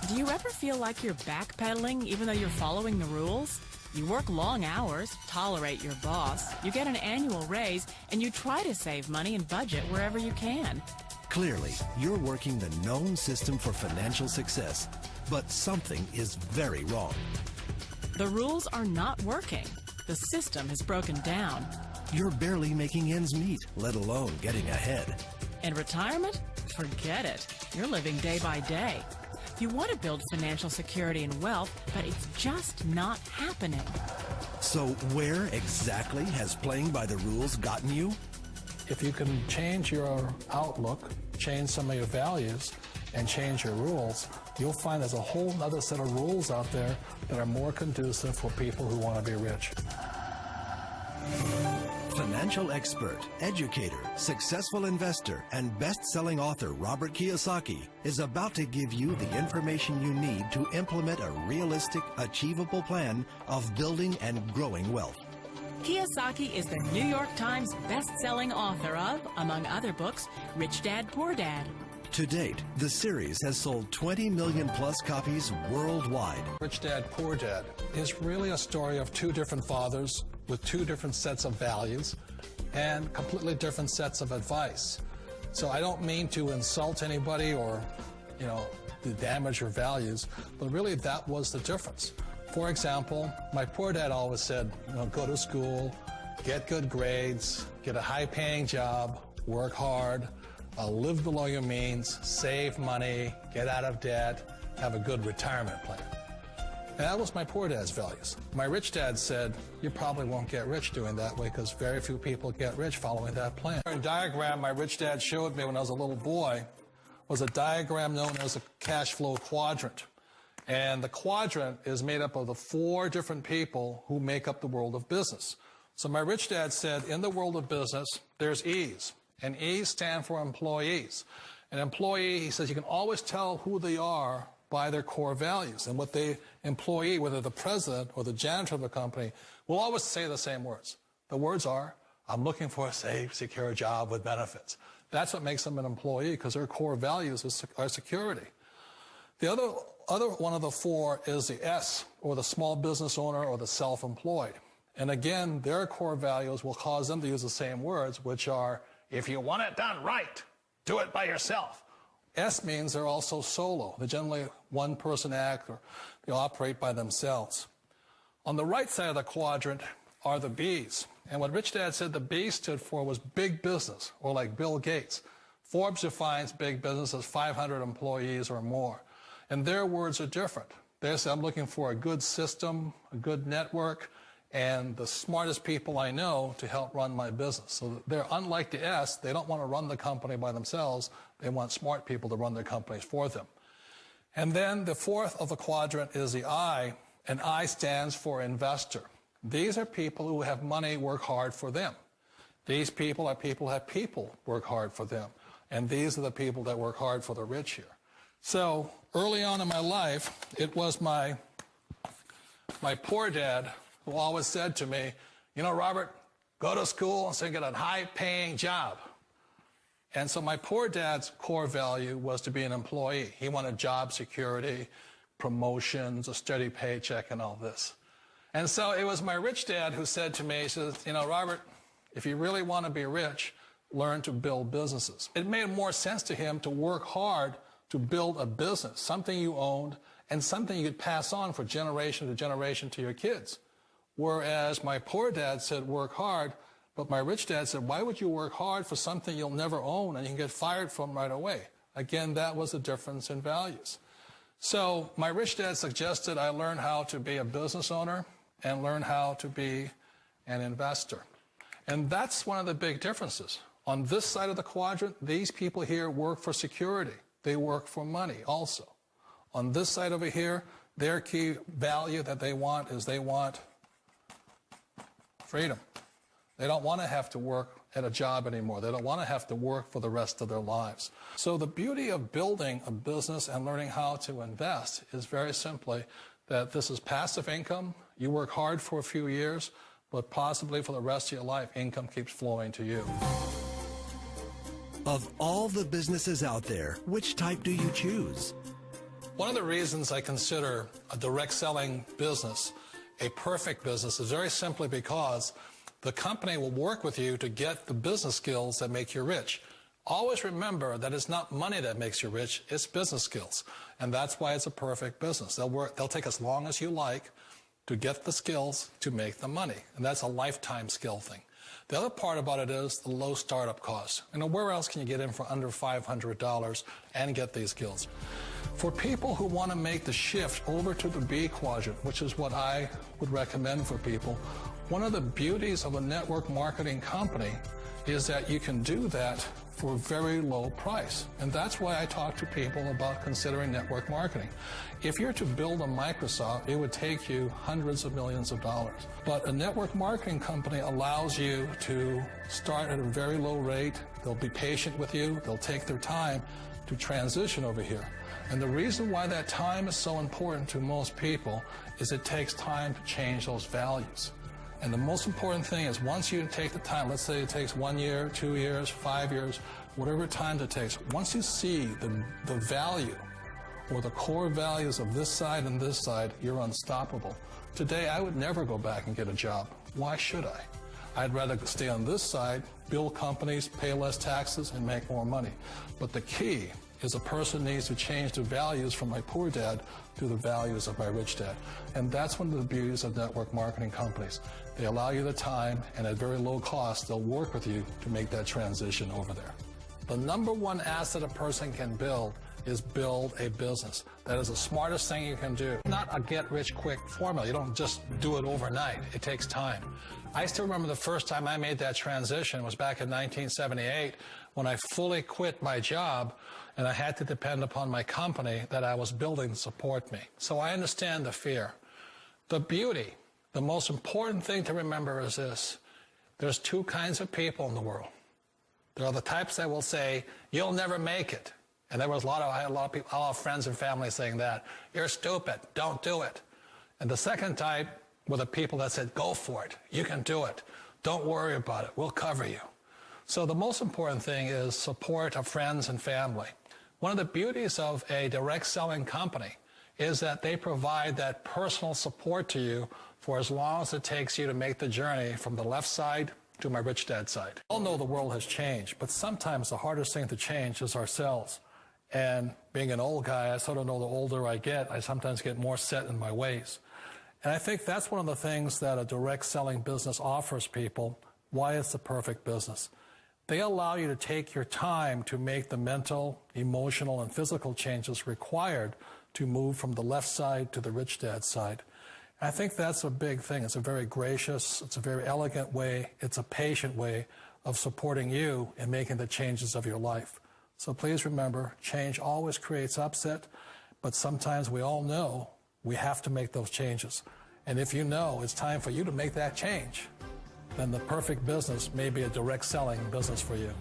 Do you ever feel like you're backpedaling even though you're following the rules? You work long hours, tolerate your boss, you get an annual raise, and you try to save money and budget wherever you can. Clearly, you're working the known system for financial success, but something is very wrong. The rules are not working. The system has broken down. You're barely making ends meet, let alone getting ahead. And retirement? Forget it. You're living day by day. You want to build financial security and wealth, but it's just not happening. So where exactly has playing by the rules gotten you? If you can change your outlook, change some of your values, and change your rules, you'll find there's a whole other set of rules out there that are more conducive for people who want to be rich. Financial expert, educator, successful investor, and best-selling author Robert Kiyosaki is about to give you the information you need to implement a realistic, achievable plan of building and growing wealth. Kiyosaki is the New York Times best-selling author of, among other books, Rich Dad, Poor Dad. To date, the series has sold 20 million plus copies worldwide. Rich Dad, Poor Dad is really a story of two different fathers with two different sets of values and completely different sets of advice. So I don't mean to insult anybody or, to damage your values, but really that was the difference. For example, my poor dad always said, go to school, get good grades, get a high-paying job, work hard, live below your means, save money, get out of debt, have a good retirement plan. And that was my poor dad's values. My rich dad said, you probably won't get rich doing that way because very few people get rich following that plan. A diagram my rich dad showed me when I was a little boy was a diagram known as a cash flow quadrant. And the quadrant is made up of the four different people who make up the world of business. So my rich dad said, in the world of business, there's E's. And E's stand for employees. An employee, he says, you can always tell who they are by their core values. And what the employee, whether the president or the janitor of the company, will always say the same words. The words are, I'm looking for a safe, secure job with benefits. That's what makes them an employee, because their core values are security. The other one of the four is the S, or the small business owner or the self-employed. And again, their core values will cause them to use the same words, which are, if you want it done right, do it by yourself. S means they're also solo. They're generally one-person act, or they operate by themselves. On the right side of the quadrant are the B's. And what Rich Dad said the B stood for was big business, or like Bill Gates. Forbes defines big business as 500 employees or more. And their words are different. They say, I'm looking for a good system, a good network, and the smartest people I know to help run my business. So they're unlike the S. They don't want to run the company by themselves. They want smart people to run their companies for them. And then the fourth of the quadrant is the I, and I stands for investor. These are people who have money work hard for them. These people are people who have people work hard for them. And these are the people that work hard for the rich here. So early on in my life, it was my poor dad who always said to me, Robert, go to school and get a high-paying job. And so my poor dad's core value was to be an employee. He wanted job security, promotions, a steady paycheck, and all this. And so it was my rich dad who said to me, he says, Robert, if you really want to be rich, learn to build businesses. It made more sense to him to work hard to build a business, something you owned, and something you could pass on for generation to generation to your kids. Whereas my poor dad said, work hard, but my rich dad said, why would you work hard for something you'll never own and you can get fired from right away? Again, that was the difference in values. So my rich dad suggested I learn how to be a business owner and learn how to be an investor. And that's one of the big differences. On this side of the quadrant, these people here work for security. They work for money also. On this side over here, their key value that they want is they want freedom. They don't want to have to work at a job anymore. They don't want to have to work for the rest of their lives. So the beauty of building a business and learning how to invest is very simply that this is passive income. You work hard for a few years, but possibly for the rest of your life, income keeps flowing to you. Of all the businesses out there, which type do you choose? One of the reasons I consider a direct selling business a perfect business is very simply because the company will work with you to get the business skills that make you rich. Always remember that it's not money that makes you rich, it's business skills. And that's why it's a perfect business. They'll take as long as you like to get the skills to make the money. And that's a lifetime skill thing. The other part about it is the low startup cost. You know, where else can you get in for under $500 and get these skills? For people who want to make the shift over to the B quadrant, which is what I would recommend for people, one of the beauties of a network marketing company is that you can do that for a very low price. And that's why I talk to people about considering network marketing. If you're to build a Microsoft, it would take you hundreds of millions of dollars. But a network marketing company allows you to start at a very low rate. They'll be patient with you. They'll take their time to transition over here. And the reason why that time is so important to most people is it takes time to change those values. And the most important thing is once you take the time, let's say it takes 1 year, 2 years, 5 years, whatever time it takes, once you see the value or the core values of this side and this side, you're unstoppable. Today, I would never go back and get a job. Why should I? I'd rather stay on this side, build companies, pay less taxes, and make more money. But the key is a person needs to change the values from my poor dad to the values of my rich dad. And that's one of the beauties of network marketing companies. They allow you the time, and at very low cost, they'll work with you to make that transition over there. The number one asset a person can build is build a business. That is the smartest thing you can do. Not a get-rich-quick formula. You don't just do it overnight. It takes time. I still remember the first time I made that transition was back in 1978 when I fully quit my job and I had to depend upon my company that I was building to support me. So I understand the fear. The beauty, the most important thing to remember is this. There's two kinds of people in the world. There are the types that will say, you'll never make it. And I had a lot of friends and family saying that. You're stupid. Don't do it. And the second type were the people that said, go for it. You can do it. Don't worry about it. We'll cover you. So the most important thing is support of friends and family. One of the beauties of a direct selling company is that they provide that personal support to you for as long as it takes you to make the journey from the left side to my rich dad side. We all know the world has changed, but sometimes the hardest thing to change is ourselves. And being an old guy, I sort of know the older I get, I sometimes get more set in my ways. And I think that's one of the things that a direct selling business offers people, why it's the perfect business. They allow you to take your time to make the mental, emotional, and physical changes required to move from the left side to the rich dad side. I think that's a big thing. It's a very gracious, it's a very elegant way, it's a patient way of supporting you in making the changes of your life. So please remember, change always creates upset, but sometimes we all know we have to make those changes. And if you know it's time for you to make that change, then the perfect business may be a direct selling business for you.